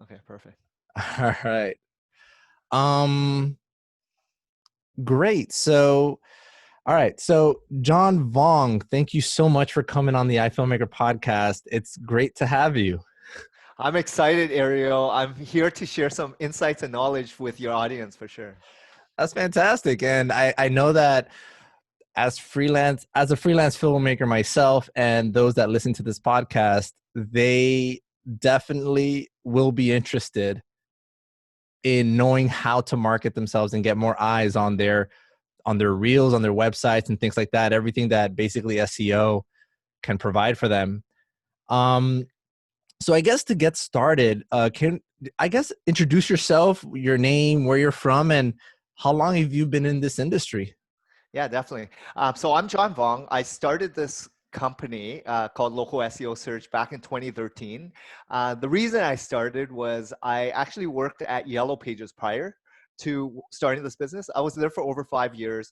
Okay, perfect. All right. Um, Great. So, all right. So, John Vuong, thank you so much for coming on the iFilmmaker podcast. It's great to have you. I'm excited, Ariel. I'm here to share some insights and knowledge with your audience for sure. That's fantastic. And I know that as a freelance filmmaker myself, and those that listen to this podcast, they definitely will be interested in knowing how to market themselves and get more eyes on their reels, on their websites and things like that, everything that basically SEO can provide for them. Um, so I guess to get started, can I guess introduce yourself, your name, where you're from, and how long have you been in this industry? Yeah, definitely. So I'm John Vuong. I started this company called Local SEO Search back in 2013. The reason I started was I actually worked at Yellow Pages prior to starting this business. I was there for over 5 years,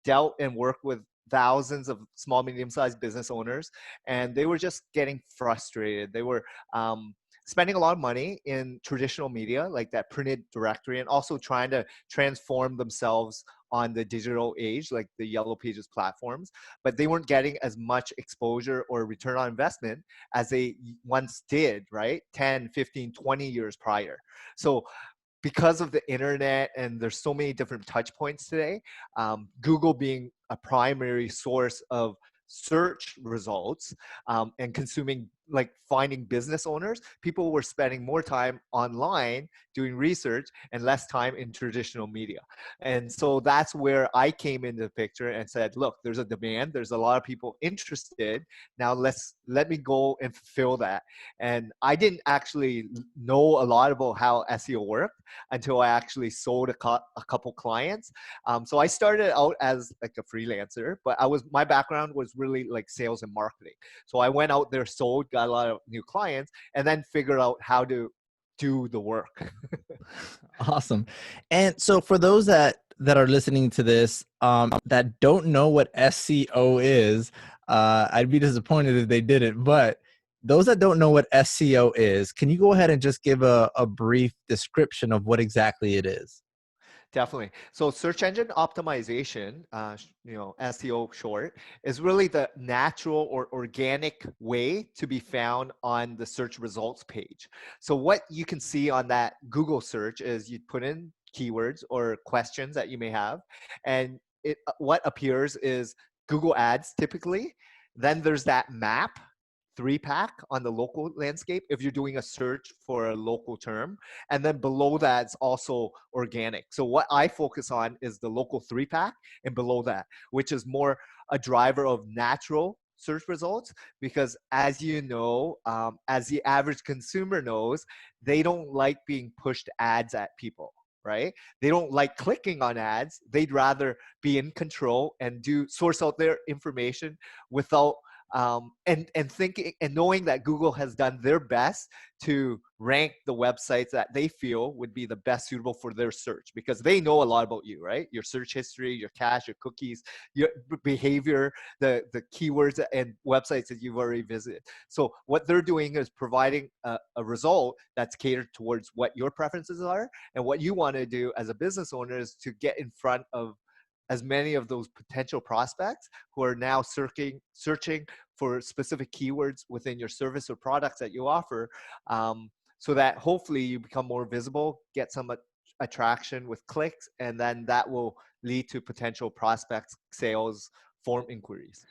dealt and worked with thousands of small, medium-sized business owners, and they were just getting frustrated. They were spending a lot of money in traditional media, like that printed directory, and also trying to transform themselves on the digital age, like the Yellow Pages platforms, but they weren't getting as much exposure or return on investment as they once did, right? 10, 15, 20 years prior. So because of the internet and there's so many different touch points today, Google being a primary source of search results and consuming, like finding business owners, people were spending more time online doing research and less time in traditional media. And so that's where I came into the picture and said, look, there's a demand, there's a lot of people interested. Now let me go and fulfill that. And I didn't actually know a lot about how SEO worked until I actually sold a couple clients. So I started out as like a freelancer, but my background was really like sales and marketing. So I went out there, sold, got a lot of new clients, and then figured out how to do the work. Awesome. And so for those that are listening to this, that don't know what SEO is, I'd be disappointed if they didn't. But those that don't know what SEO is, can you go ahead and just give a brief description of what exactly it is? Definitely. So search engine optimization, SEO short, is really the natural or organic way to be found on the search results page. So what you can see on that Google search is you put in keywords or questions that you may have, and what appears is Google Ads typically. Then there's that map 3-pack on the local landscape if you're doing a search for a local term. And then below that, it's also organic. So what I focus on is the local 3-pack and below that, which is more a driver of natural search results, because as you know, as the average consumer knows, they don't like being pushed ads at people, right? They don't like clicking on ads. They'd rather be in control and source out their information without and thinking and knowing that Google has done their best to rank the websites that they feel would be the best suitable for their search, because they know a lot about you, right? Your search history, your cache, your cookies, your behavior, the keywords and websites that you've already visited. So what they're doing is providing a result that's catered towards what your preferences are, and what you want to do as a business owner is to get in front of as many of those potential prospects who are now searching for specific keywords within your service or products that you offer, so that hopefully you become more visible, get some attraction with clicks, and then that will lead to potential prospects, sales, form inquiries.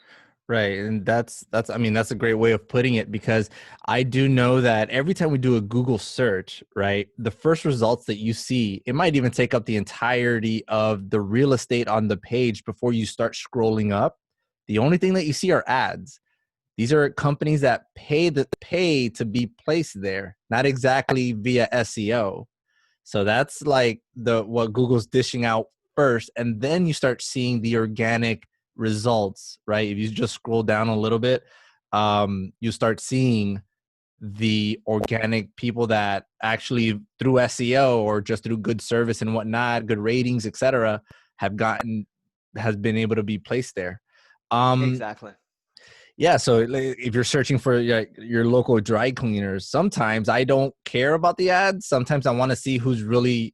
Right. And that's I mean, that's a great way of putting it, because I do know that every time we do a Google search, right, the first results that you see, it might even take up the entirety of the real estate on the page before you start scrolling up. The only thing that you see are ads. These are companies that pay to be placed there, not exactly via SEO. So that's like what Google's dishing out first, and then you start seeing the organic results, right? If you just scroll down a little bit, you start seeing the organic people that actually through SEO or just through good service and whatnot, good ratings, etc., has been able to be placed there. Um, Exactly. Yeah, so if you're searching for your local dry cleaners, sometimes I don't care about the ads. Sometimes I want to see who's really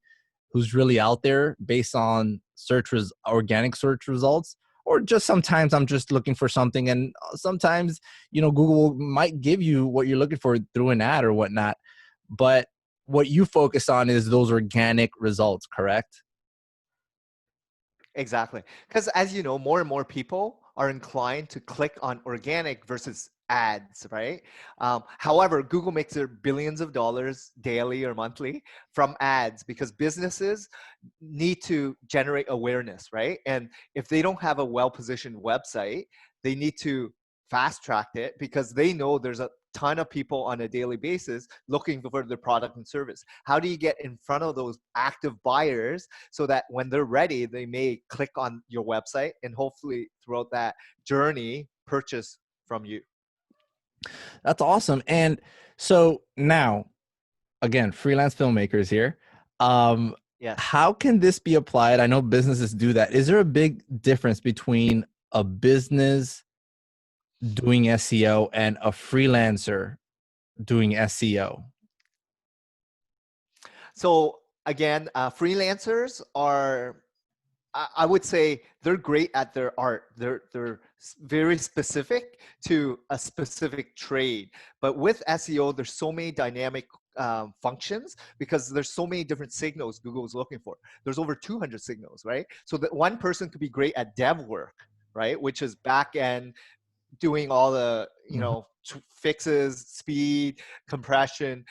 out there based on organic search results, or just sometimes I'm just looking for something, and sometimes Google might give you what you're looking for through an ad or whatnot. But what you focus on is those organic results, correct? Exactly. Because as you know, more and more people are inclined to click on organic versus ads, right? However, Google makes their billions of dollars daily or monthly from ads because businesses need to generate awareness, right? And if they don't have a well-positioned website, they need to fast track it because they know there's a ton of people on a daily basis looking for their product and service. How do you get in front of those active buyers so that when they're ready, they may click on your website and hopefully throughout that journey purchase from you? That's awesome. And so now, again, freelance filmmakers here. Um, Yes. how can this be applied? I know businesses do that. Is there a big difference between a business doing SEO and a freelancer doing SEO? So again, freelancers are, I would say they're great at their art. They're very specific to a specific trade. But with SEO, there's so many dynamic functions because there's so many different signals Google is looking for. There's over 200 signals, right? So that one person could be great at dev work, right? Which is back end doing all the Mhm. fixes, speed, compression,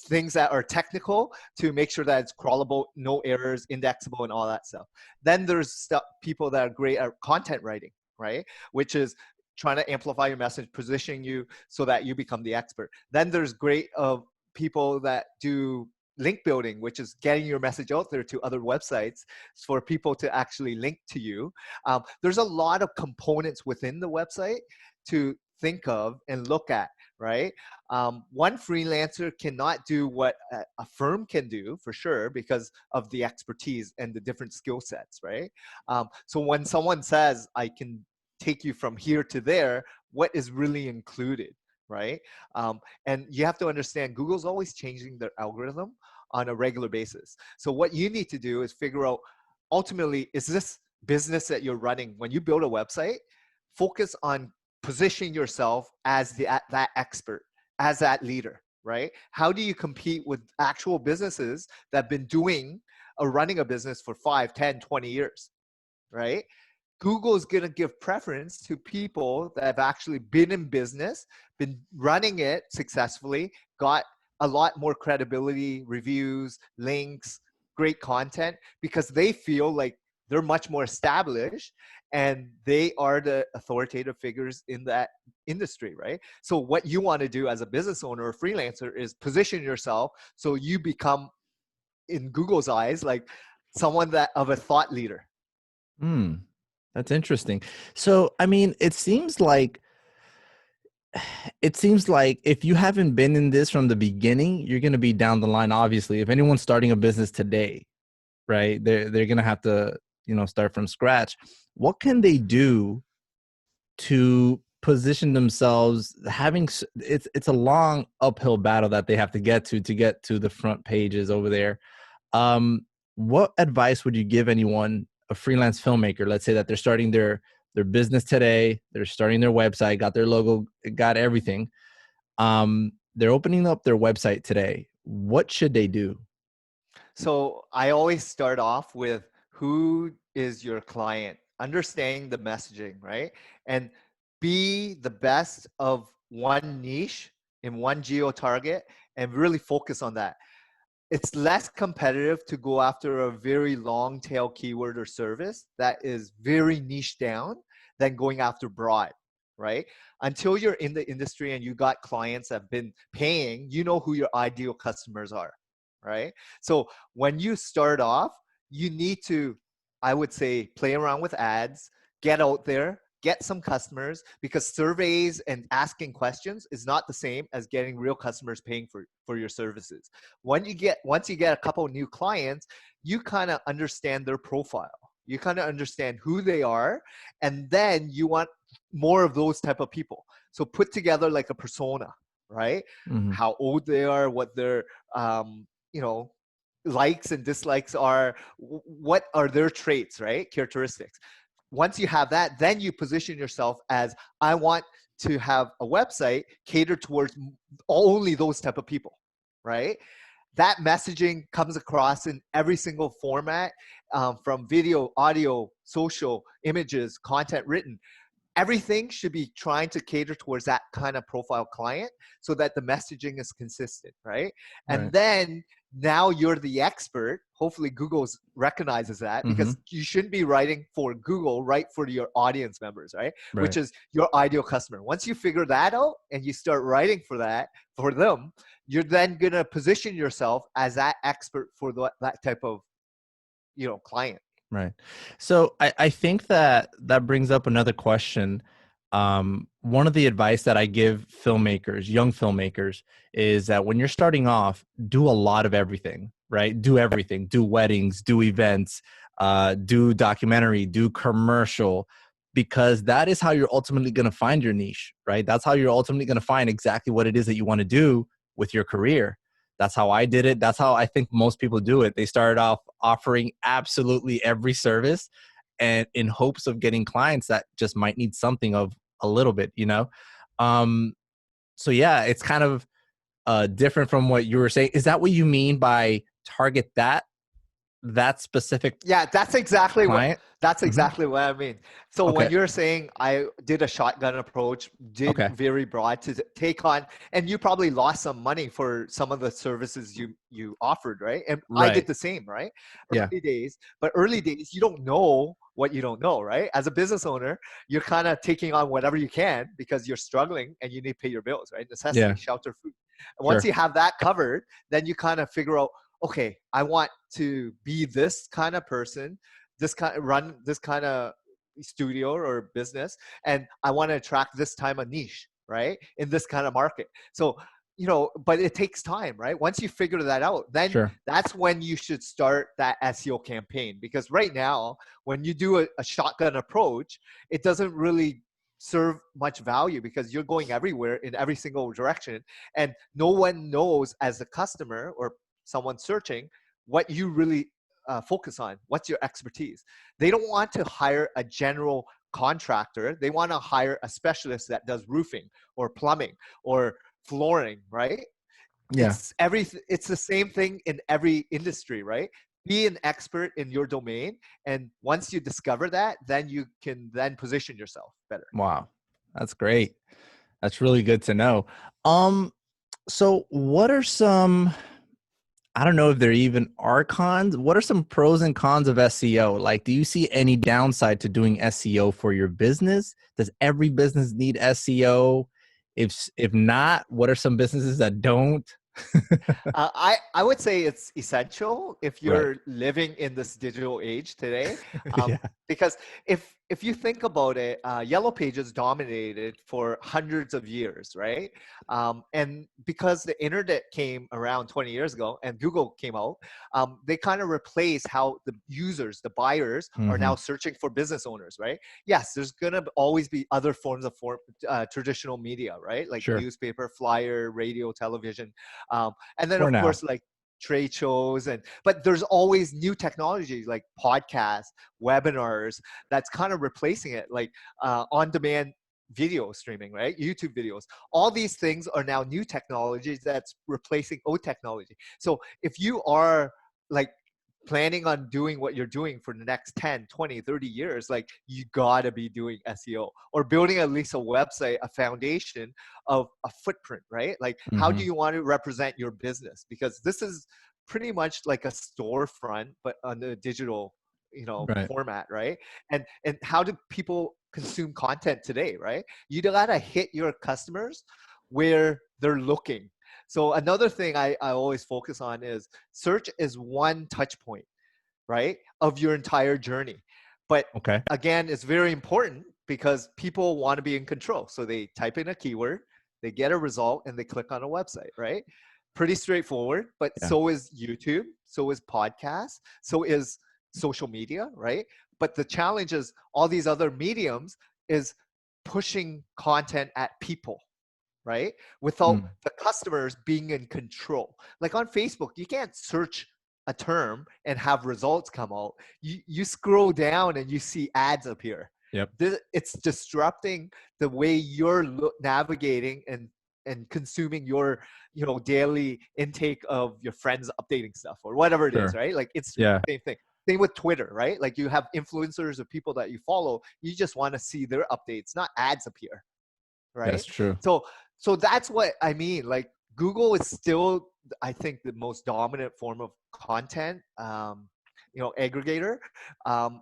things that are technical to make sure that it's crawlable, no errors, indexable, and all that stuff. Then there's people that are great at content writing, right? Which is trying to amplify your message, positioning you so that you become the expert. Then there's great of people that do link building, which is getting your message out there to other websites for people to actually link to you. There's a lot of components within the website to think of and look at, right? One freelancer cannot do what a firm can do for sure because of the expertise and the different skill sets, right? So when someone says, I can take you from here to there, what is really included, right? And you have to understand Google's always changing their algorithm on a regular basis. So what you need to do is figure out, ultimately, is this business that you're running, when you build a website, focus on positioning yourself as that expert, as that leader, right? How do you compete with actual businesses that have been doing or running a business for 5, 10, 20 years, right? Google is going to give preference to people that have actually been in business, been running it successfully, got a lot more credibility, reviews, links, great content, because they feel like they're much more established and they are the authoritative figures in that industry, right? So what you want to do as a business owner or freelancer is position yourself so you become, in Google's eyes, like someone that of a thought leader. Hmm, that's interesting. So, I mean, it seems like if you haven't been in this from the beginning, you're going to be down the line. Obviously, if anyone's starting a business today, right, they're going to have to, start from scratch. What can they do to position themselves? It's a long uphill battle that they have to get to the front pages over there. Um, what advice would you give anyone, a freelance filmmaker? Let's say that they're starting their business today, they're starting their website, got their logo, got everything. They're opening up their website today. What should they do? So I always start off with, who is your client? Understanding the messaging, right? And be the best of one niche in one geo target and really focus on that. It's less competitive to go after a very long tail keyword or service that is very niche down than going after broad, right? Until you're in the industry and you got clients that have been paying, you know who your ideal customers are, right? So when you start off, you need to, I would say, play around with ads, get out there, get some customers, because surveys and asking questions is not the same as getting real customers paying for your services. Once you get a couple of new clients, you kind of understand their profile. You kind of understand who they are, and then you want more of those type of people. So put together like a persona, right? Mm-hmm. How old they are, what their, you know, likes and dislikes are, what are their traits, right? Characteristics. Once you have that, then you position yourself as, I want to have a website catered towards only those type of people, right? That messaging comes across in every single format, from video, audio, social, images, content written. Everything should be trying to cater towards that kind of profile client so that the messaging is consistent, right? And Right. then now you're the expert. Hopefully Google recognizes that, Mm-hmm. because you shouldn't be writing for Google, write for your audience members, right? Which Right. is your ideal customer. Once you figure that out and you start writing for that, for them, you're then going to position yourself as that expert for that type of, client. Right. So I think that that brings up another question. One of the advice that I give filmmakers, young filmmakers, is that when you're starting off, do a lot of everything, right? Do everything. Do weddings, do events, do documentary, do commercial, because that is how you're ultimately going to find your niche, right? That's how you're ultimately going to find exactly what it is that you want to do with your career. That's how I did it. That's how I think most people do it. They started off offering absolutely every service and in hopes of getting clients that just might need something of a little bit, you know? Um, so yeah, it's kind of different from what you were saying. Is that what you mean by target that specific Yeah, client? that's Hmm. exactly what I mean. So when Okay. you're saying I did a shotgun approach, did Okay. very broad to take on, and you probably lost some money for some of the services you offered, right? And I did Right. the same, right? Yeah. Early days, but early days you don't know what you don't know, right? As a business owner, you're kind of taking on whatever you can because you're struggling and you need to pay your bills, right? Necessity, Yeah. shelter, food. And once Sure. you have that covered, then you kind of figure out, okay, I want to be this kind of person, run this kind of studio or business, and I want to attract this time of niche, right? In this kind of market. So, but it takes time, right? Once you figure that out, then Sure. that's when you should start that SEO campaign. Because right now, when you do a shotgun approach, it doesn't really serve much value because you're going everywhere in every single direction, and no one knows as a customer or someone searching what you really focus on. What's your expertise? They don't want to hire a general contractor. They want to hire a specialist that does roofing or plumbing or flooring, right? Yeah. It's the same thing in every industry, right? Be an expert in your domain, and once you discover that, then you can then position yourself better. Wow. That's great. That's really good to know. Um, so what are some, I don't know if there even are cons. What are some pros and cons of SEO? Like, do you see any downside to doing SEO for your business? Does every business need SEO? If not, what are some businesses that don't? I would say it's essential if Right. you're living in this digital age today, Yeah. because if you think about it, Yellow Pages dominated for hundreds of years, right? And because the internet came around 20 years ago and Google came out, they kind of replaced how the users, the buyers, are Hmm. now searching for business owners, right? Yes, there's gonna always be other forms of traditional media, right? Like Sure. newspaper, flyer, radio, television, and then For of now. course like trade shows, but there's always new technologies like podcasts, webinars, that's kind of replacing it, like on demand video streaming, right? YouTube videos. All these things are now new technologies that's replacing old technology. So if you are like planning on doing what you're doing for the next 10, 20, 30 years, like you gotta be doing SEO or building at least a website, a foundation of a footprint, right? Like how do Hmm. you want to represent your business? Because this is pretty much like a storefront, but on the digital, Right. format, right? And how do people consume content today, right? You gotta hit your customers where they're looking. So another thing I always focus on is search is one touch point, right, of your entire journey. But Okay. again, it's very important because people want to be in control. So they type in a keyword, they get a result, and they click on a website, right? Pretty straightforward, but Yeah. so is YouTube, so is podcasts, so is social media, right? But the challenge is all these other mediums is pushing content at people, right? Without the customers being in control. Like on Facebook, you can't search a term and have results come out. You scroll down and you see ads appear. Yep. It's disrupting the way you're navigating and consuming your daily intake of your friends updating stuff or whatever it is, Sure. right? Like it's Yeah. same thing. Same with Twitter, right? Like you have influencers or people that you follow. You just want to see their updates, not ads appear, That's right? true. So that's what I mean. Like Google is still, I think, the most dominant form of content, aggregator,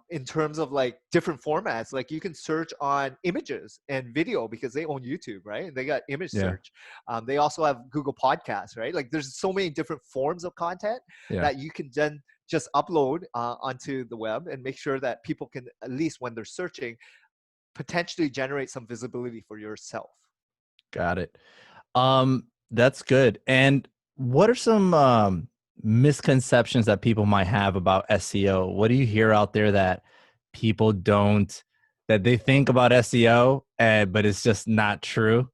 in terms of like different formats. Like you can search on images and video because they own YouTube, right? And they got image Yeah. search. They also have Google Podcasts, right? Like there's so many different forms of content that you can then just upload onto the web and make sure that people can, at least when they're searching, potentially generate some visibility for yourself. Got it. That's good. And what are some misconceptions that people might have about SEO? What do you hear out there that people don't, that they think about SEO, but it's just not true?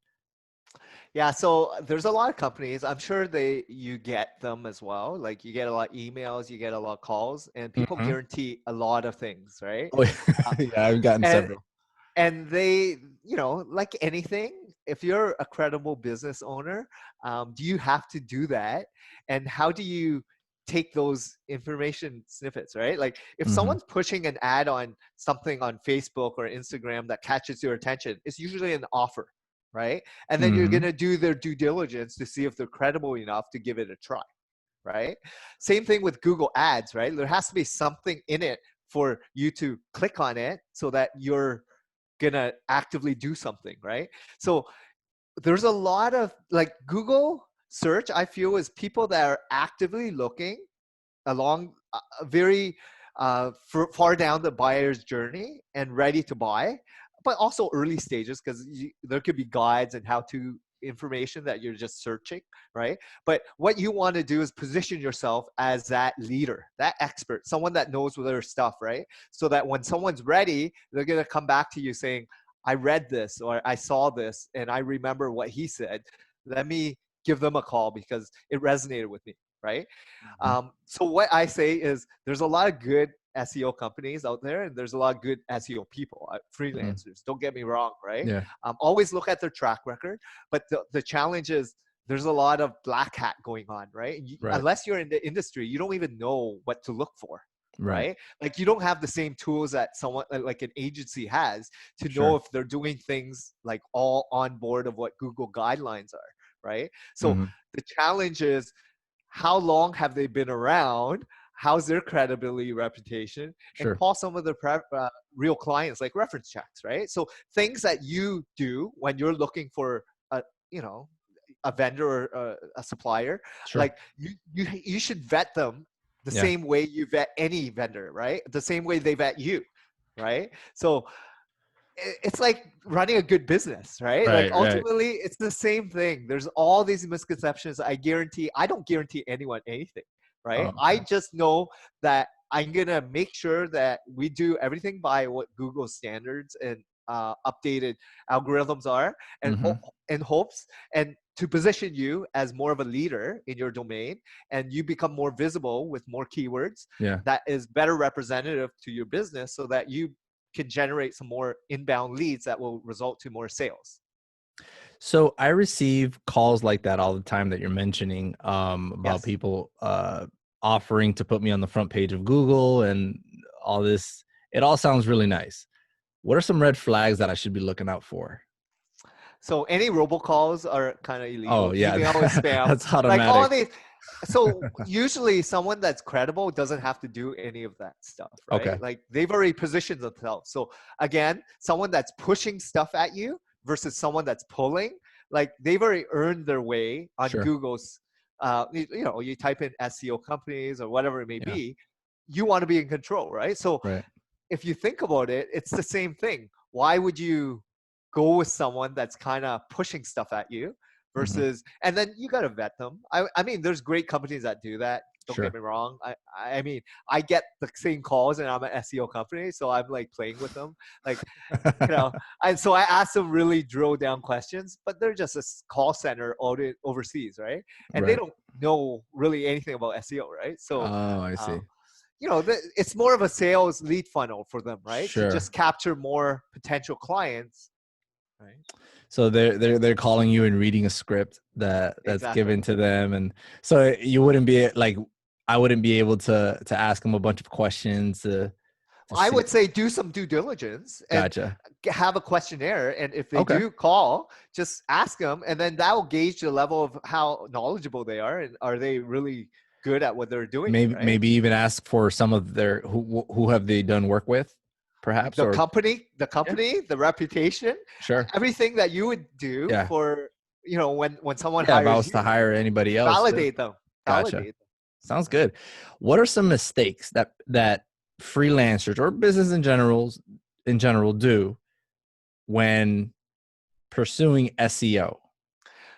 Yeah, so there's a lot of companies. I'm sure you get them as well. Like you get a lot of emails, you get a lot of calls, and people Mm-hmm. guarantee a lot of things, right? Oh, Uh, yeah, I've gotten and several. and they, like anything, if you're a credible business owner, do you have to do that? And how do you take those information snippets, right? Like if Mm-hmm. someone's pushing an ad on something on Facebook or Instagram that catches your attention, it's usually an offer, right? And then you're Mm-hmm. going to do their due diligence to see if they're credible enough to give it a try, right? Same thing with Google Ads, right? There has to be something in it for you to click on it so that you're gonna actively do something, right? So there's a lot of like Google search, I feel, is people that are actively looking along a very far down the buyer's journey and ready to buy, but also early stages because there could be guides and how to information that you're just searching, right? But what you want to do is position yourself as that leader, that expert, someone that knows their stuff, right? So that when someone's ready, they're going to come back to you saying, I read this or I saw this and I remember what he said. Let me give them a call because it resonated with me, right? Mm-hmm. So what I say is there's a lot of good SEO companies out there and there's a lot of good SEO people, freelancers. Don't get me wrong, right? Yeah. Always look at their track record. But the challenge is there's a lot of black hat going on, right? Right. Unless you're in the industry, you don't even know what to look for. Right. Right? Like you don't have the same tools that someone like an agency has to know Sure. if they're doing things like all on board of what Google guidelines are, right? So Mm-hmm. the challenge is how long have they been around? How's their credibility, reputation, and Sure. call some of the real clients like reference checks, right? So things that you do when you're looking for you know, a vendor or a supplier, Sure. like you should vet them the Yeah. same way you vet any vendor, right? The same way they vet you, right? So it's like running a good business, right? Like Right. Right. ultimately it's the same thing. There's all these misconceptions. I don't guarantee anyone anything, right? Oh, I okay. just know that I'm gonna make sure that we do everything by what Google standards and updated algorithms are, and Mm-hmm. in hopes and to position you as more of a leader in your domain, and you become more visible with more keywords Yeah. that is better representative to your business, so that you can generate some more inbound leads that will result to more sales. So I receive calls like that all the time that you're mentioning, about Yes. people offering to put me on the front page of Google and all this. It all sounds really nice. What are some red flags that I should be looking out for? So any robocalls are kind of Oh illegal. yeah, Email is spam. that's Like all automatic. these. So usually someone that's credible doesn't have to do any of that stuff, Okay, right? Like they've already positioned themselves. So again, someone that's pushing stuff at you versus someone that's pulling, like they've already earned their way on sure. Google's. You type in SEO companies or whatever it may Yeah, be. You want to be in control, right? So right. if you think about it, it's the same thing. Why would you go with someone that's kind of pushing stuff at you Hmm. versus, and then you got to vet them. I mean, there's great companies that do that. Don't get Sure. me wrong. I mean, I get the same calls and I'm an SEO company, so I'm like playing with them. Like, and so I ask them really drill down questions, but they're just a call center overseas, right? And they Right. don't know really anything about SEO, right? So, Oh, I uh, see. it's more of a sales lead funnel for them, right? To Sure. just capture more potential clients, right? So they're calling you and reading a script that's Exactly. given to them, and so you wouldn't be like, I wouldn't be able to ask them a bunch of questions to I see. would say do some due diligence and Gotcha. have a questionnaire. And if they Okay. do call, just ask them. And then that will gauge the level of how knowledgeable they are. And are they really good at what they're doing, right? Maybe even ask for some of their who have they done work with, perhaps, The or company, yeah, the reputation, sure. everything that you would do Yeah. for, when someone Yeah, if I hires was to you, hire anybody else to validate them, gotcha. validate them. Sounds Right? good. What are some mistakes that freelancers or business in general do when pursuing SEO?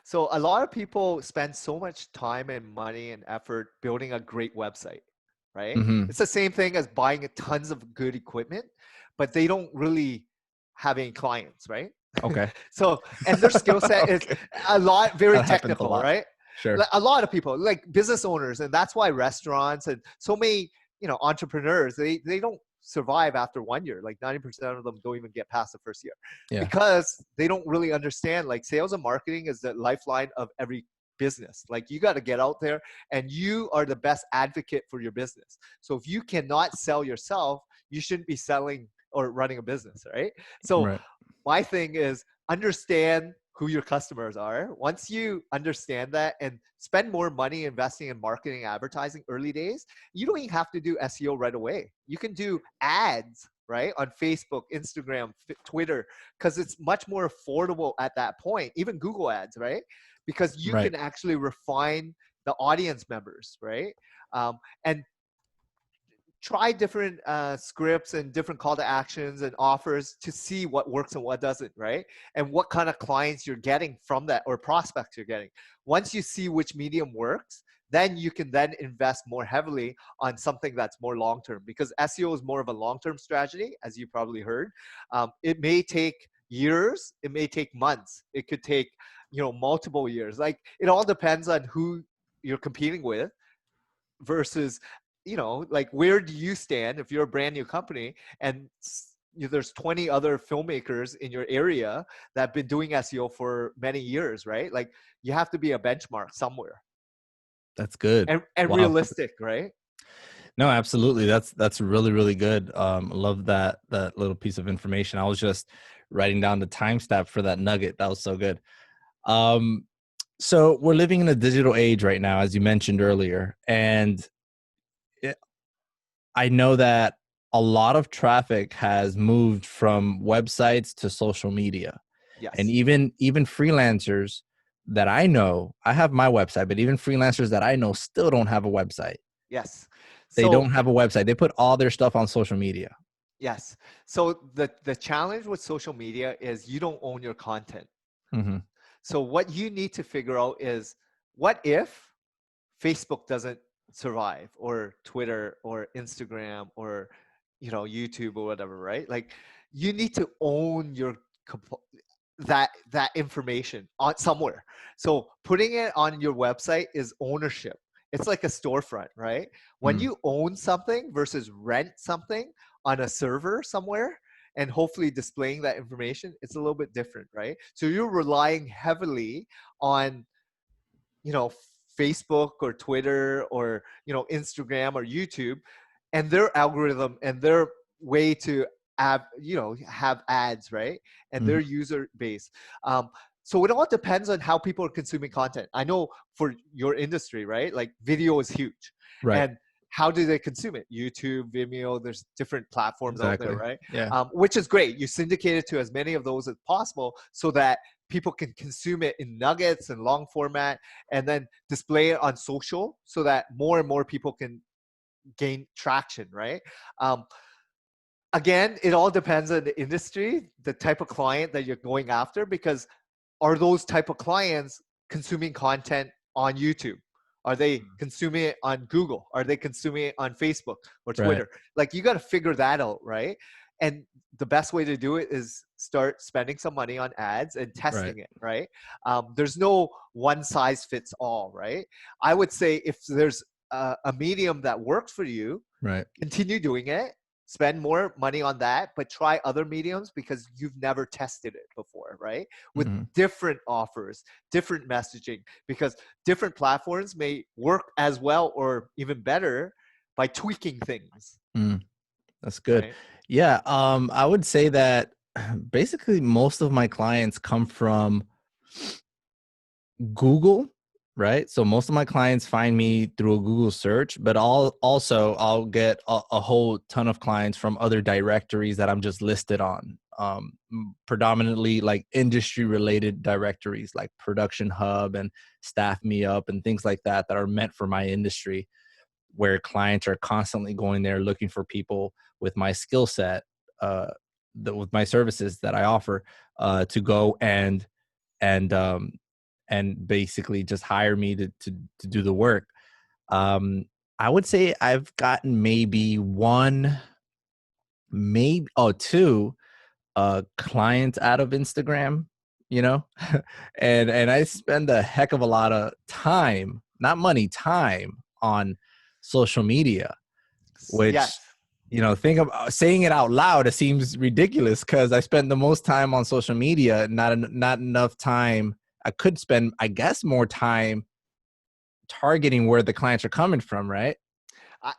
So a lot of people spend so much time and money and effort building a great website, right? Mhm. It's the same thing as buying tons of good equipment, but they don't really have any clients, right? Okay. So, and their skill set is Okay. a lot, very That happens a technical, lot. right? Sure. A lot of people, like business owners, and that's why restaurants and so many, entrepreneurs, they don't survive after 1 year. Like 90% of them don't even get past the first year Yeah. because they don't really understand. Like sales and marketing is the lifeline of every business. Like you got to get out there and you are the best advocate for your business. So if you cannot sell yourself, you shouldn't be selling or running a business, right? So Right. my thing is understand who your customers are. Once you understand that and spend more money investing in marketing advertising early days, you don't even have to do SEO right away. You can do ads, right, on Facebook, Instagram, Twitter, because it's much more affordable at that point, even Google ads, right? Because you Right. can actually refine the audience members, right? And try different scripts and different call to actions and offers to see what works and what doesn't, right? And what kind of clients you're getting from that or prospects you're getting. Once you see which medium works, then you can then invest more heavily on something that's more long term, because SEO is more of a long term strategy, as you probably heard. It may take years, it may take months, it could take multiple years. Like it all depends on who you're competing with versus like where do you stand if you're a brand new company and there's 20 other filmmakers in your area that have been doing SEO for many years, right? Like you have to be a benchmark somewhere That's good. and Wow. realistic, right? No, absolutely. That's really, really good. I love that little piece of information. I was just writing down the timestamp for that nugget. That was so good. Um, so we're living in a digital age right now, as you mentioned earlier, and it, I know that a lot of traffic has moved from websites to social media, and Yes, even freelancers that I know, I have my website, but even freelancers that I know still don't have a website. yes. They So don't have a website. They put all their stuff on social media. yes, so the challenge with social media is you don't own your content. Mhm. So what you need to figure out is, what if Facebook doesn't survive, or Twitter or Instagram or YouTube or whatever, right? Like you need to own your that information on somewhere. So putting it on your website is ownership. It's like a storefront, right? When Mm. you own something versus rent something on a server somewhere and hopefully displaying that information, it's a little bit different, right? So you're relying heavily on you know Facebook or Twitter or Instagram or YouTube and their algorithm and their way to have ads, right? And their Mhm. user base. um, so it all depends on how people are consuming content. I know for your industry, right, like video is huge. Right. And how do they consume it? YouTube, Vimeo, there's different platforms out there, Exactly. right? Yeah. Which is great. You syndicate it to as many of those as possible so that people can consume it in nuggets and long format, and then display it on social so that more and more people can gain traction, right? um, Again, it all depends on the industry, the type of client that you're going after, because are those type of clients consuming content on YouTube? Are they consuming it on Google? Are they consuming it on Facebook or Right. Twitter? Like, you got to figure that out, right? And the best way to do it is start spending some money on ads and Right. testing it, right? There's no one size fits all, right? I would say if there's a medium that works for you, Right. continue doing it, spend more money on that, but try other mediums because you've never tested it before, right? With Mhm. different offers, different messaging, because different platforms may work as well or even better by tweaking things, Mm. That's good. right? Yeah. I would say that basically most of my clients come from Google, right? So most of my clients find me through a Google search, but I'll get a whole ton of clients from other directories that I'm just listed on. Predominantly like industry related directories like Production Hub and Staff Me Up and things like that that are meant for my industry, where clients are constantly going there looking for people with my skill set, uh, with my services that I offer, to go and um, and basically just hire me to do the work. Um, I would say I've gotten maybe one, maybe two clients out of Instagram, you know, and I spend a heck of a lot of time, not money, time on social media, Yes. which, think about saying it out loud. It seems ridiculous because I spend the most time on social media, not enough time. I could spend, I guess, more time targeting where the clients are coming from, right?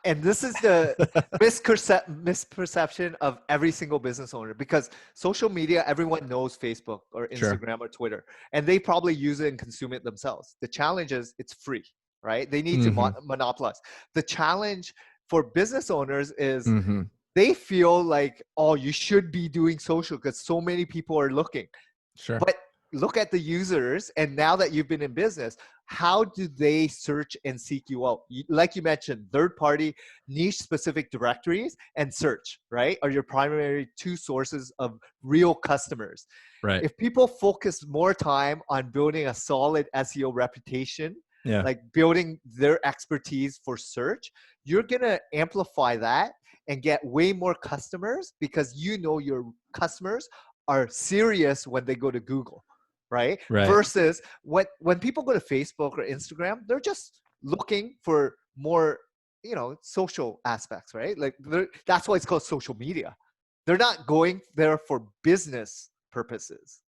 And this is the misperception of every single business owner, because social media, everyone knows Facebook or Sure. Instagram or Twitter, and they probably use it and consume it themselves. The challenge is it's free, right? They need to Mm-hmm. monopolize. The challenge for business owners is Mm-hmm. they feel like, oh, you should be doing social because so many people are looking. Sure. But look at the users, and now that you've been in business, how do they search and seek you out? Like you mentioned, third party, niche specific directories and search, right, are your primary two sources of real customers. Right. If people focus more time on building a solid SEO reputation, Yeah. like building their expertise for search, you're going to amplify that and get way more customers, because you know your customers are serious when they go to Google, right? Right. Versus when people go to Facebook or Instagram, they're just looking for more, social aspects, right? Like that's why it's called social media. They're not going there for business purposes,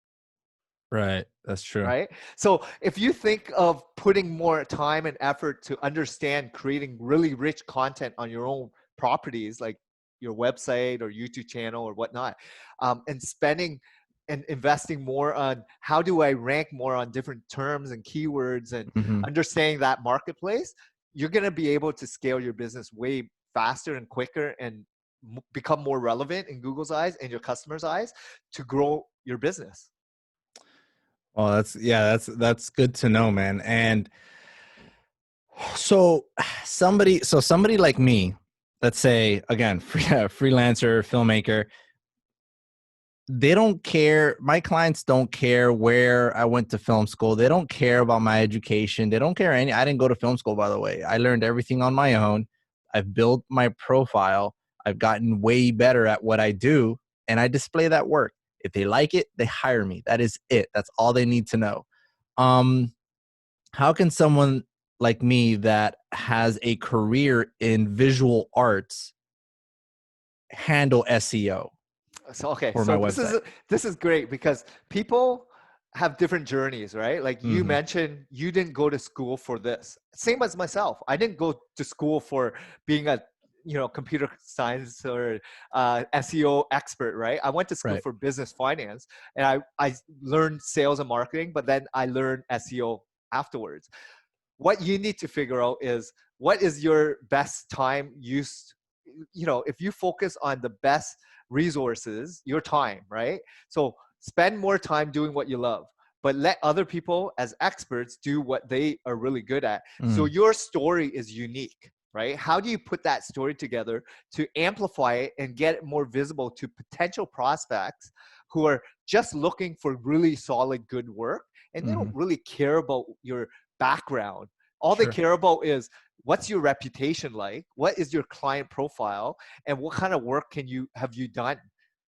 Right. That's true. right? So if you think of putting more time and effort to understand creating really rich content on your own properties, like your website or YouTube channel or whatnot, and spending and investing more on how do I rank more on different terms and keywords and Mm-hmm. understanding that marketplace, you're going to be able to scale your business way faster and quicker and become more relevant in Google's eyes and your customers' eyes to grow your business. Well, that's good to know, man. And so somebody like me, let's say again, freelancer, filmmaker, they don't care. My clients don't care where I went to film school. They don't care about my education. They don't care I didn't go to film school, by the way. I learned everything on my own. I've built my profile. I've gotten way better at what I do, and I display that work. If they like it, they hire me. That is it. That's all they need to know. Um, how can someone like me that has a career in visual arts handle SEO So okay, for my so website? this is great because people have different journeys, right? Like you Mm-hmm. mentioned, you didn't go to school for this. Same as myself. I didn't go to school for being a computer science or SEO expert, right? I went to school Right. for business finance, and I learned sales and marketing, but then I learned SEO afterwards. What you need to figure out is what is your best time used. If you focus on the best resources, your time, right? So spend more time doing what you love, but let other people as experts do what they are really good at. So Mm. your story is unique, right? How do you put that story together to amplify it and get it more visible to potential prospects who are just looking for really solid, good work, and they Mm-hmm. don't really care about your background? All they Sure. care about is what's your reputation like, what is your client profile, and what kind of work have you done,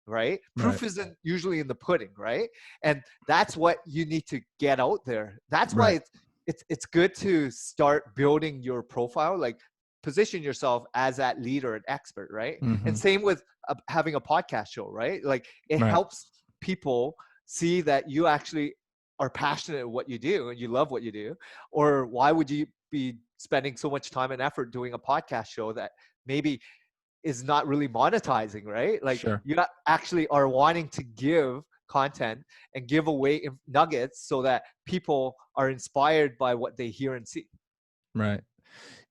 right? Right. Proof isn't usually in the pudding, right? And that's what you need to get out there. That's why Right. it's good to start building your profile, like position yourself as that leader and expert, right? And Mm-hmm. same with having a podcast show, right? Like it Right. helps people see that you actually are passionate at what you do and you love what you do. Or why would you be spending so much time and effort doing a podcast show that maybe is not really monetizing, right? Like Sure. you actually are wanting to give content and give away nuggets so that people are inspired by what they hear and see. Right.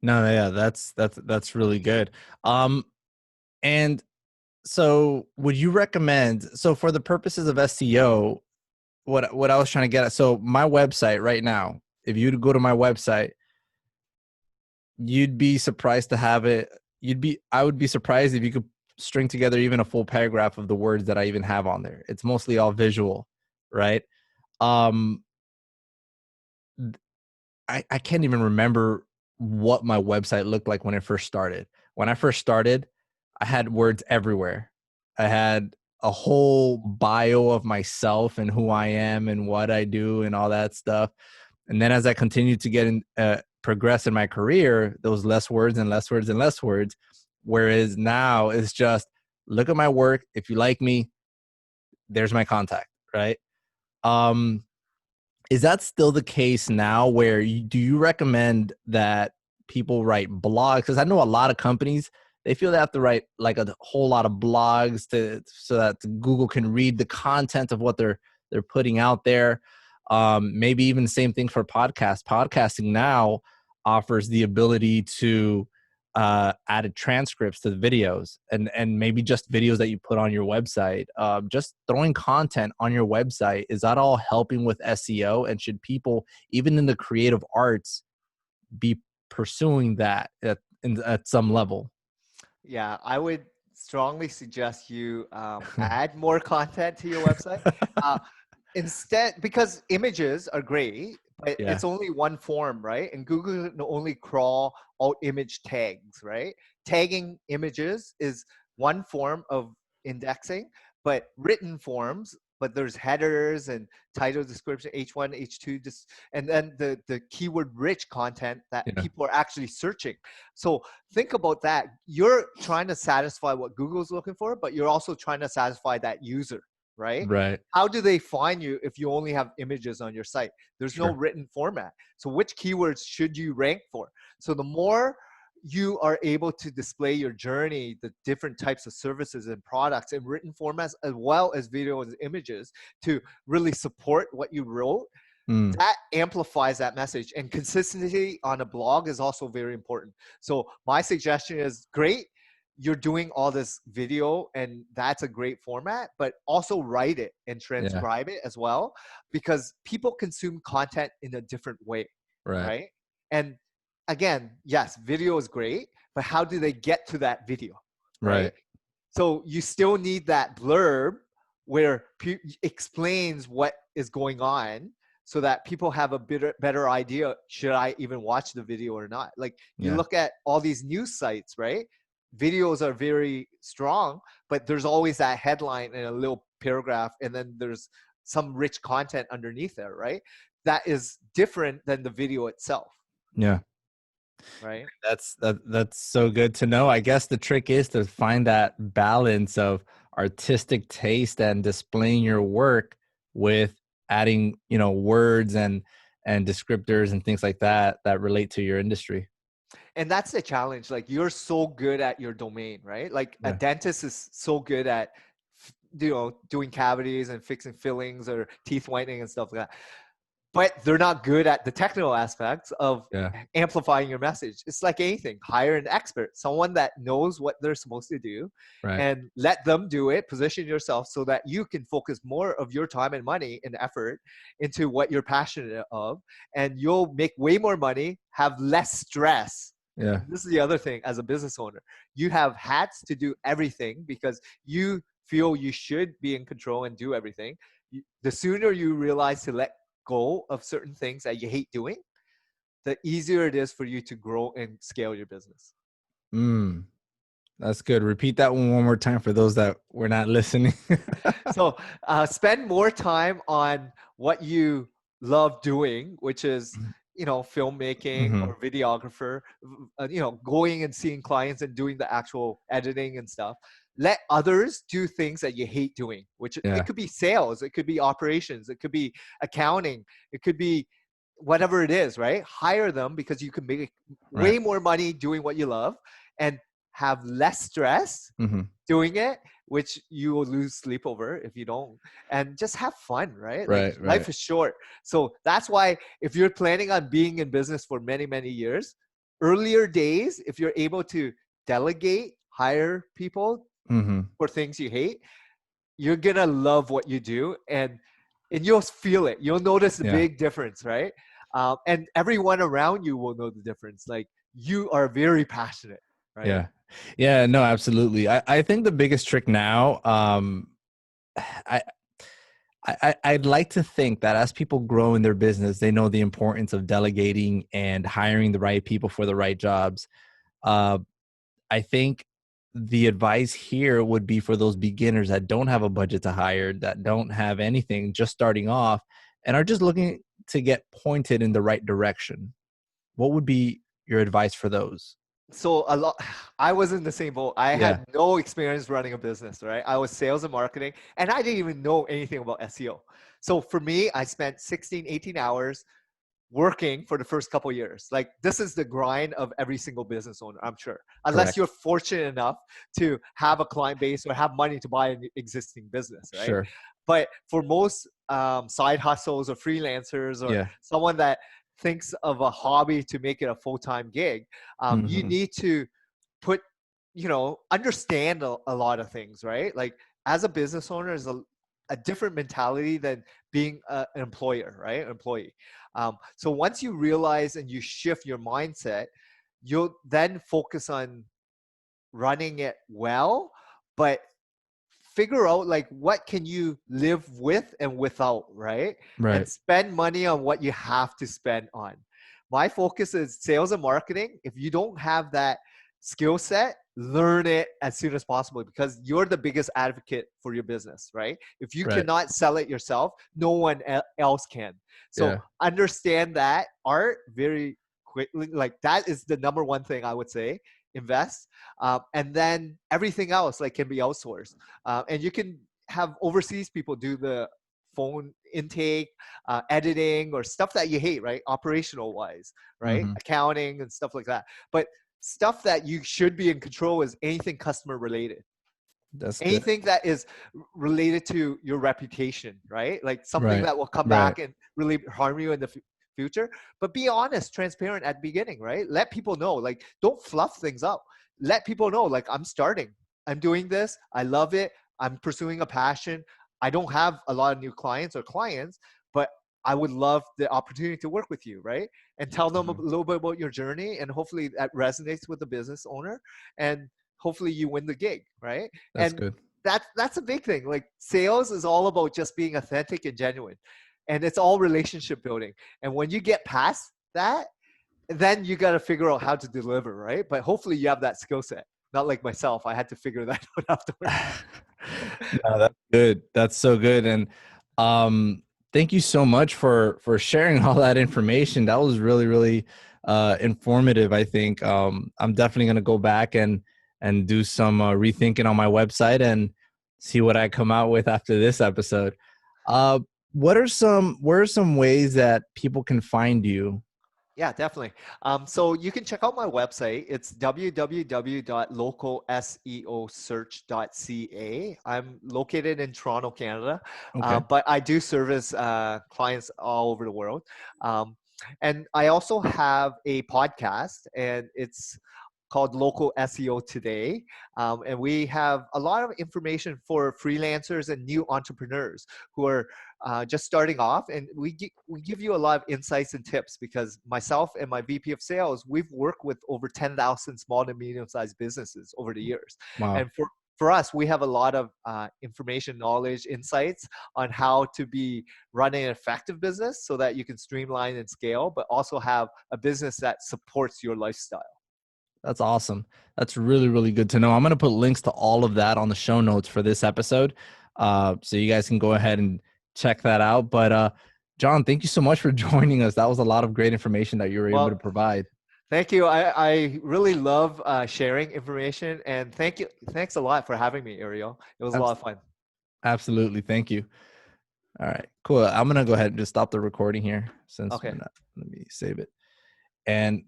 No, yeah, that's really good. And so would you recommend, so for the purposes of SEO, what I was trying to get at, so my website right now, if you go to my website, you'd be surprised to have it. I would be surprised if you could string together even a full paragraph of the words that I even have on there. It's mostly all visual, right? Um, I can't even remember what my website looked like when it first started. When I first started, I had words everywhere. I had a whole bio of myself and who I am and what I do and all that stuff. And then as I continued to get in, progress in my career, there was less words and less words and less words. Whereas now it's just look at my work. If you like me, there's my contact, right? Um, is that still the case now where do you recommend that people write blogs? Because I know a lot of companies, they feel they have to write like a whole lot of blogs so that Google can read the content of what they're putting out there. Maybe even the same thing for podcasts. Podcasting now offers the ability to added transcripts to the videos and maybe just videos that you put on your website. Just throwing content on your website, is that all helping with SEO? And should people, even in the creative arts, be pursuing that at some level? Yeah, I would strongly suggest you add more content to your website. Uh, Instead, because images are great, but Yeah. it's only one form, right? And Google can only crawl out image tags, right? Tagging images is one form of indexing, but written forms, but there's headers and title description, H1, H2, just, and then the keyword rich content that Yeah. people are actually searching. So think about that. You're trying to satisfy what Google's looking for, but you're also trying to satisfy that user, right? Right. How do they find you if you only have images on your site? There's no Sure. written format. So which keywords should you rank for? So the more you are able to display your journey, the different types of services and products in written formats, as well as video and images to really support what you wrote, Mm, that amplifies that message. And consistency on a blog is also very important. So my suggestion is great. You're doing all this video and that's a great format, but also write it and yeah. transcribe it as well, because people consume content in a different way, Right. right? And again, yes, video is great, but how do they get to that video, right? Right. So you still need that blurb where explains what is going on so that people have a better idea, should I even watch the video or not? Like you Yeah. look at all these news sites, right? Videos are very strong, but there's always that headline and a little paragraph, and then there's some rich content underneath there, right? That is different than the video itself, Yeah. right? That's so good to know. I guess the trick is to find that balance of artistic taste and displaying your work with adding, words and descriptors and things like that that relate to your industry. And that's the challenge. Like you're so good at your domain, right? Like a Yeah. dentist is so good at doing cavities and fixing fillings or teeth whitening and stuff like that, but they're not good at the technical aspects of Yeah. amplifying your message. It's like anything. Hire an expert, someone that knows what they're supposed to do, Right. and let them do it. Position yourself so that you can focus more of your time and money and effort into what you're passionate of, and you'll make way more money, have less stress. Yeah. And this is the other thing as a business owner. You have hats to do everything because you feel you should be in control and do everything. The sooner you realize to let go of certain things that you hate doing, the easier it is for you to grow and scale your business. That's good. Repeat that one more time for those that were not listening. So spend more time on what you love doing, which is, filmmaking Mm-hmm. or videographer, going and seeing clients and doing the actual editing and stuff. Let others do things that you hate doing, which it Yeah. could be sales, it could be operations, it could be accounting, it could be whatever it is, right? Hire them because you can make Right. way more money doing what you love and have less stress Mm-hmm. doing it, which you will lose sleep over if you don't, and just have fun, right? Like Right. life Right. is short. So that's why if you're planning on being in business for many, many years, earlier days, if you're able to delegate, hire people Mm-hmm. for things you hate, you're gonna love what you do, and you'll feel it. You'll notice the Yeah. big difference, right? And everyone around you will know the difference. Like you are very passionate, right? Yeah. Yeah. No, absolutely. I think the biggest trick now, I, I'd like to think that as people grow in their business, they know the importance of delegating and hiring the right people for the right jobs. Uh, I think the advice here would be for those beginners that don't have a budget to hire, that don't have anything, just starting off, and are just looking to get pointed in the right direction. What would be your advice for those? So a lot, I was in the same boat. I Yeah. had no experience running a business, right? I was sales and marketing, and I didn't even know anything about SEO. So for me, I spent 16, 18 hours working for the first couple years. Like this is the grind of every single business owner, I'm sure. Unless Correct. you're fortunate enough to have a client base or have money to buy an existing business, right? Sure. But for most side hustles or freelancers or Yeah. someone that thinks of a hobby to make it a full-time gig, you Mm-hmm. need to put, understand a lot of things, right? Like as a business owner is a different mentality than being an employer, right? Employee. So once you realize and you shift your mindset, you'll then focus on running it well, but figure out like what can you live with and without, right? And Right. spend money on what you have to spend on. My focus is sales and marketing. If you don't have that skill set, learn it as soon as possible because you're the biggest advocate for your business, right? If you Right. cannot sell it yourself, no one else can. So Yeah. understand that art very quickly. Like that is the number one thing I would say. Invest, and then everything else like can be outsourced, and you can have overseas people do the phone intake, editing, or stuff that you hate, right? Operational wise, right? Mm-hmm. Accounting and stuff like that. But stuff that you should be in control is anything customer related, That's good. anything that is related to your reputation, right? Like something Right. that will come Right. back and really harm you in the future. But be honest, transparent at the beginning, right? Let people know, like, don't fluff things up. Let people know, like, I'm starting, I'm doing this, I love it, I'm pursuing a passion. I don't have a lot of new clients, but I would love the opportunity to work with you, right? And tell them a Mhm. little bit about your journey, and hopefully that resonates with the business owner, and hopefully you win the gig, right? That's And good. that's a big thing. Like sales is all about just being authentic and genuine, and it's all relationship building. And when you get past that, then you got to figure out how to deliver, right? But hopefully you have that skill set. Not like myself, I had to figure that out afterwards. No, that's good. That's so good. And thank you so much for sharing all that information. That was really, really informative, I think. I'm definitely gonna go back and do some rethinking on my website and see what I come out with after this episode. Uh what are some ways that people can find you? Yeah, definitely. So you can check out my website. It's www.localseosearch.ca. I'm located in Toronto, Canada, Okay. but I do service clients all over the world. Um, and I also have a podcast, and it's called Local SEO Today. And we have a lot of information for freelancers and new entrepreneurs who are just starting off, and we give you a lot of insights and tips because myself and my VP of sales, we've worked with over 10,000 small to medium sized businesses over the years, Wow. and for us, we have a lot of information, knowledge, insights on how to be running an effective business so that you can streamline and scale, but also have a business that supports your lifestyle. That's awesome. That's really, really good to know. I'm going to put links to all of that on the show notes for this episode. So you guys can go ahead and check that out. But John, thank you so much for joining us. That was a lot of great information that you were able to Well, provide. thank you. I really love sharing information, and thanks a lot for having me, Ariel. It was a lot of fun. Absolutely. Thank you. All right, cool. I'm going to go ahead and just stop the recording here since we're Okay. not, let me save it. And